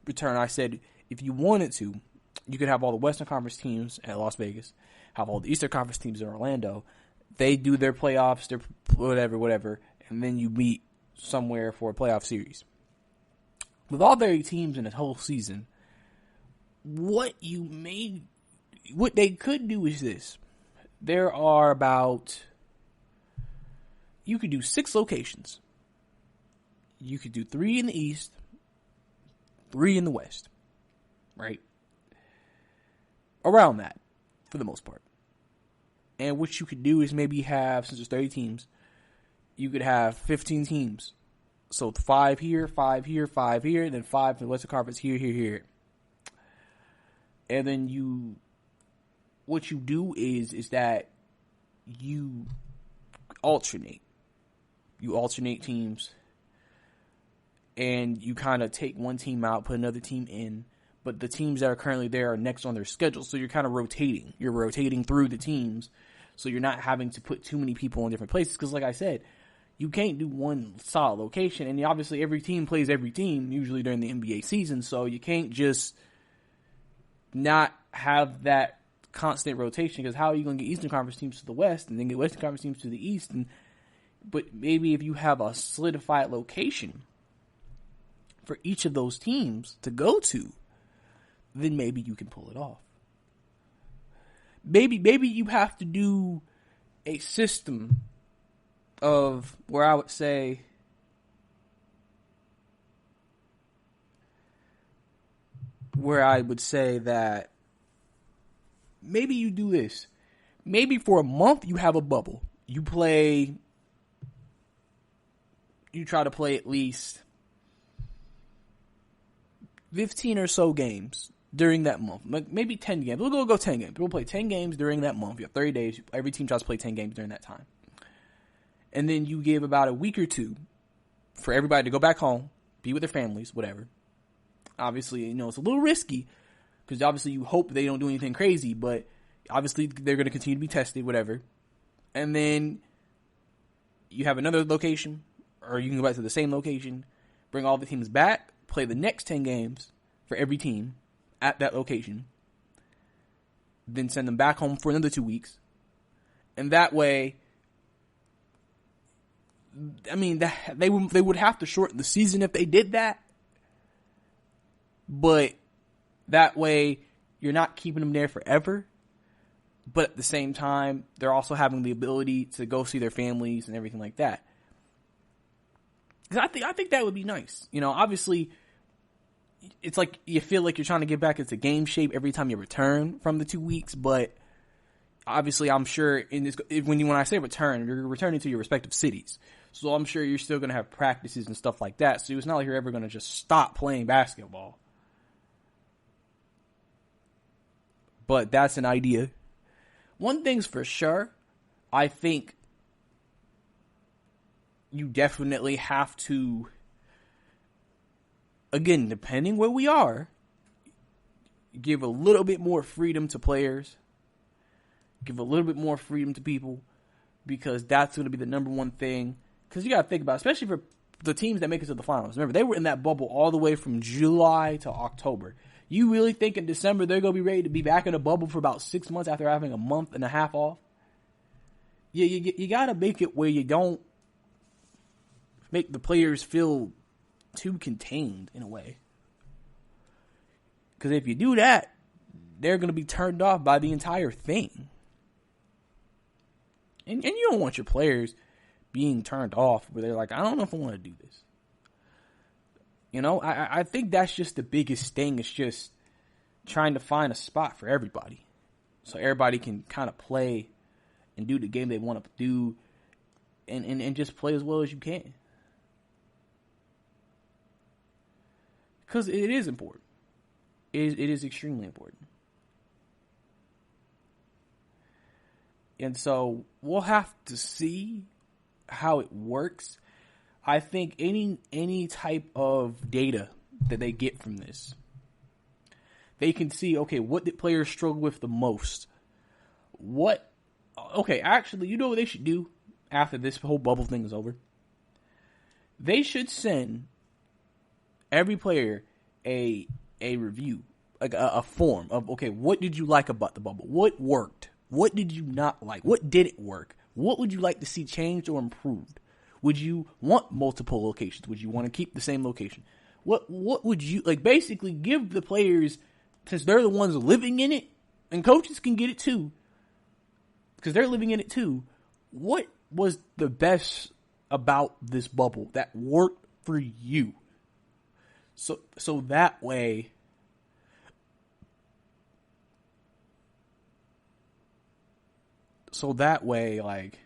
return, I said if you wanted to, you could have all the Western Conference teams at Las Vegas, have all the Eastern Conference teams in Orlando. They do their playoffs, their whatever, and then you meet somewhere for a playoff series. With all 30 teams in the whole season, what they could do is this. There are you could do 6 locations. You could do 3 in the East, 3 in the West, right? Around that, for the most part. And what you could do is maybe have, since there's 30 teams, you could have 15 teams. So 5 here, 5 here, 5 here, and then 5 for the Western Conference here, here, here. And then what you do is that you alternate. You alternate teams, and you kind of take one team out, put another team in, but the teams that are currently there are next on their schedule, so you're kind of rotating. You're rotating through the teams, so you're not having to put too many people in different places, because like I said, you can't do one solid location, and obviously every team plays every team, usually during the NBA season, so you can't just not have that constant rotation, because how are you going to get Eastern Conference teams to the West, and then get Western Conference teams to the East, but maybe if you have a solidified location for each of those teams to go to, then maybe you can pull it off. Maybe you have to do a system of where I would say that maybe you do this. Maybe for a month you have a bubble. You try to play at least 15 or so games during that month. Maybe 10 games. We'll go 10 games. We'll play 10 games during that month. You have 30 days. Every team tries to play 10 games during that time. And then you give about a week or two for everybody to go back home, be with their families, whatever. Obviously, it's a little risky because obviously you hope they don't do anything crazy, but obviously they're going to continue to be tested, whatever. And then you have another location, or you can go back to the same location, bring all the teams back, play the next 10 games for every team at that location, then send them back home for another 2 weeks. And that way, they would have to shorten the season if they did that. But that way, you're not keeping them there forever. But at the same time, they're also having the ability to go see their families and everything like that. Because I think that would be nice. Obviously, it's like you feel like you're trying to get back into game shape every time you return from the 2 weeks. But obviously, I'm sure when I say return, you're returning to your respective cities. So I'm sure you're still going to have practices and stuff like that. So it's not like you're ever going to just stop playing basketball. But that's an idea. One thing's for sure, I think you definitely have to, again, depending where we are, give a little bit more freedom to players, give a little bit more freedom to people, because that's going to be the number one thing. Because you got to think about it, especially for the teams that make it to the finals. Remember, they were in that bubble all the way from July to October. You really think in December they're going to be ready to be back in a bubble for about 6 months after having a month and a half off? You got to make it where you don't make the players feel too contained in a way. Because if you do that, they're going to be turned off by the entire thing. And you don't want your players being turned off where they're like, I don't know if I want to do this. I think that's just the biggest thing. It's just trying to find a spot for everybody. So everybody can kind of play and do the game they want to do and just play as well as you can. Because it is important. It is extremely important. And so we'll have to see how it works. I think any type of data that they get from this, they can see, okay, what did players struggle with the most? Actually, you know what they should do after this whole bubble thing is over? They should send every player a review, like a form of, okay, what did you like about the bubble? What worked? What did you not like? What didn't work? What would you like to see changed or improved Would you want multiple locations? Would you want to keep the same location? What would you, like, basically give the players, since they're the ones living in it, and coaches can get it too, because they're living in it too, what was the best about this bubble that worked for you? So that way, like,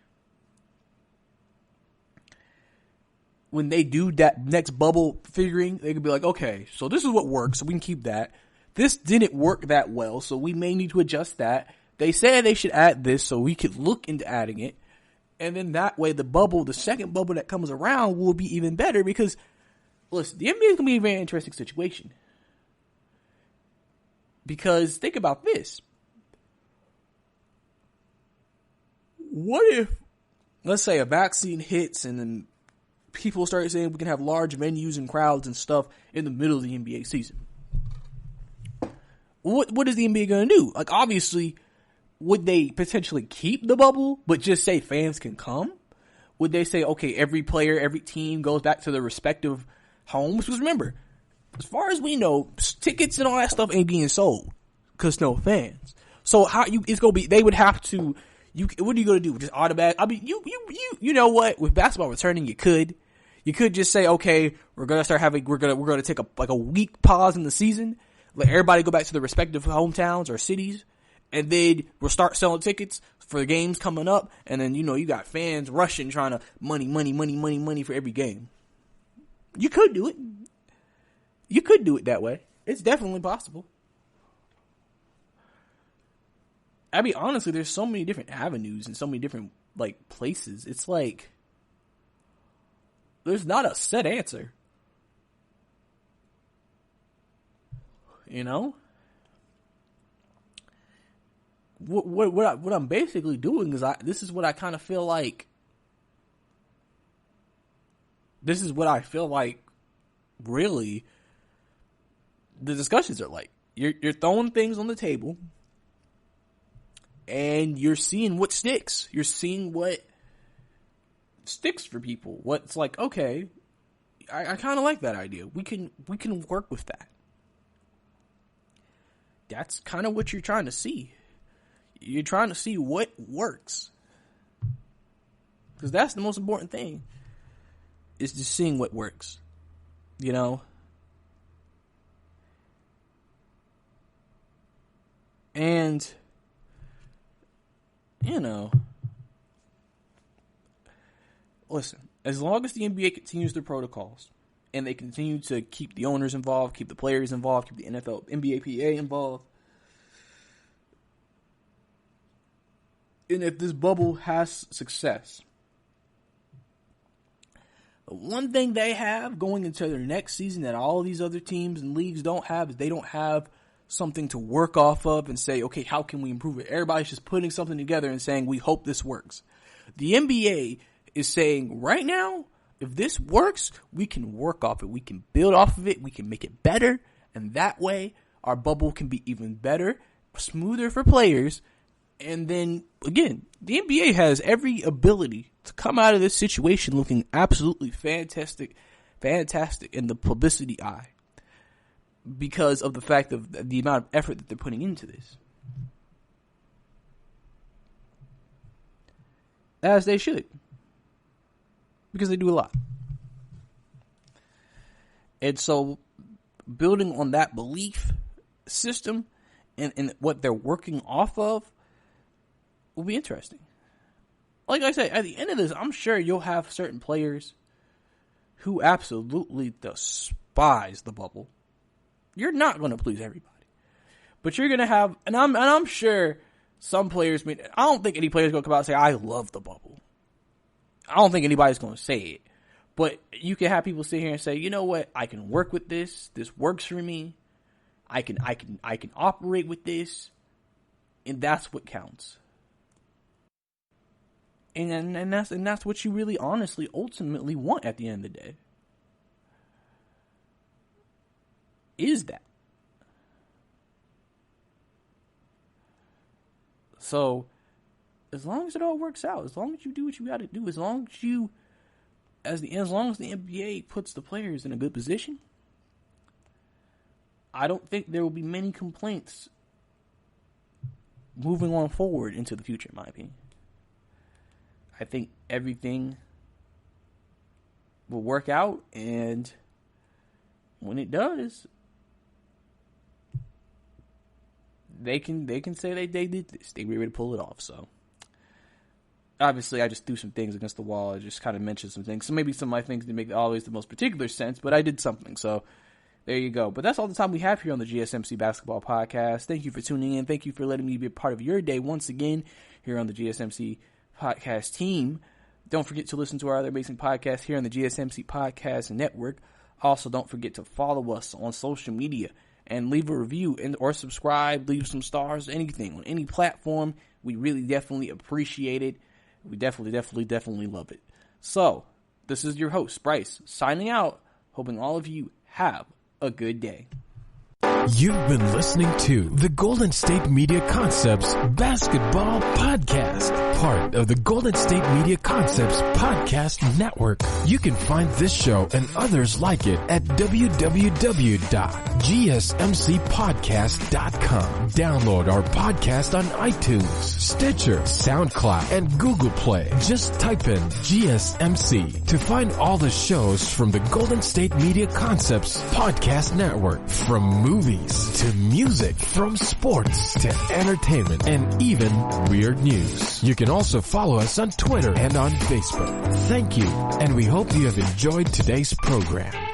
when they do that next bubble figuring, they could be like, okay, so this is what works, so we can keep that. This didn't work that well, so we may need to adjust that. They said they should add this, so we could look into adding it. And then that way, the second bubble that comes around will be even better, because, listen, the NBA is going to be a very interesting situation. Because think about this. What if, let's say, a vaccine hits and then people start saying we can have large venues and crowds and stuff in the middle of the NBA season? What is the NBA going to do? Like, obviously, would they potentially keep the bubble, but just say fans can come? Would they say, okay, every player, every team goes back to their respective homes? Because remember, as far as we know, tickets and all that stuff ain't being sold because no fans. So it's going to be, they would have to, what are you going to do? Just automatic? I mean, you know what? With basketball returning, you could just say, okay, we're going to take a week pause in the season. Let everybody go back to their respective hometowns or cities, and then we'll start selling tickets for the games coming up. And then, you got fans rushing, trying to money for every game. You could do it. You could do it that way. It's definitely possible. I mean, honestly, there's so many different avenues and so many different, like, places. It's like, there's not a set answer. What I'm basically doing is this is what I kind of feel like. This is what I feel like. Really, the discussions are like. You're throwing things on the table, and you're seeing what sticks. You're seeing what sticks for people. What's like, okay, I kind of like that idea. We can work with that. That's kind of what you're trying to see. You're trying to see what works. Because that's the most important thing. Is just seeing what works. And, listen, as long as the NBA continues their protocols, and they continue to keep the owners involved, keep the players involved, keep the NBPA involved. And if this bubble has success, the one thing they have going into their next season that all these other teams and leagues don't have is they don't have something to work off of and say, okay, how can we improve it? Everybody's just putting something together and saying, we hope this works. The NBA is saying right now, if this works, we can work off it. We can build off of it. We can make it better. And that way, our bubble can be even better, smoother for players. And then, again, the NBA has every ability to come out of this situation looking absolutely fantastic in the publicity eye. Because of the fact of the amount of effort that they're putting into this. As they should. Because they do a lot. And so, building on that belief system and what they're working off of will be interesting. Like I said, at the end of this, I'm sure you'll have certain players who absolutely despise the bubble. You're not going to please everybody. But you're going to have, and I'm sure some players, I don't think any players going to come out and say, I love the bubble. I don't think anybody's going to say it. But you can have people sit here and say, you know what? I can work with this. This works for me. I can operate with this. And that's what counts. And that's what you really honestly ultimately want at the end of the day. Is that. So, as long as it all works out, as long as you do what you got to do, as long as you as long as the NBA puts the players in a good position, I don't think there will be many complaints moving on forward into the future, in my opinion. I think everything will work out, and when it does, they can say they did this. They were able to pull it off. So obviously, I just threw some things against the wall. I just kind of mentioned some things. So maybe some of my things didn't make always the most particular sense, but I did something. So there you go. But that's all the time we have here on the GSMC Basketball Podcast. Thank you for tuning in. Thank you for letting me be a part of your day once again here on the GSMC Podcast team. Don't forget to listen to our other amazing podcasts here on the GSMC Podcast Network. Also, don't forget to follow us on social media and leave a review or subscribe, leave some stars, anything on any platform. We really definitely appreciate it. We definitely love it. So, this is your host, Brice, signing out, hoping all of you have a good day. You've been listening to the Golden State Media Concepts Basketball Podcast, part of the Golden State Media Concepts Podcast Network. You can find this show and others like it at www.gsmcpodcast.com. Download our podcast on iTunes, Stitcher, SoundCloud, and Google Play. Just type in GSMC to find all the shows from the Golden State Media Concepts Podcast Network, from movies to music, from sports to entertainment, and even weird news. You can also follow us on Twitter and on Facebook. Thank you, and we hope you have enjoyed today's program.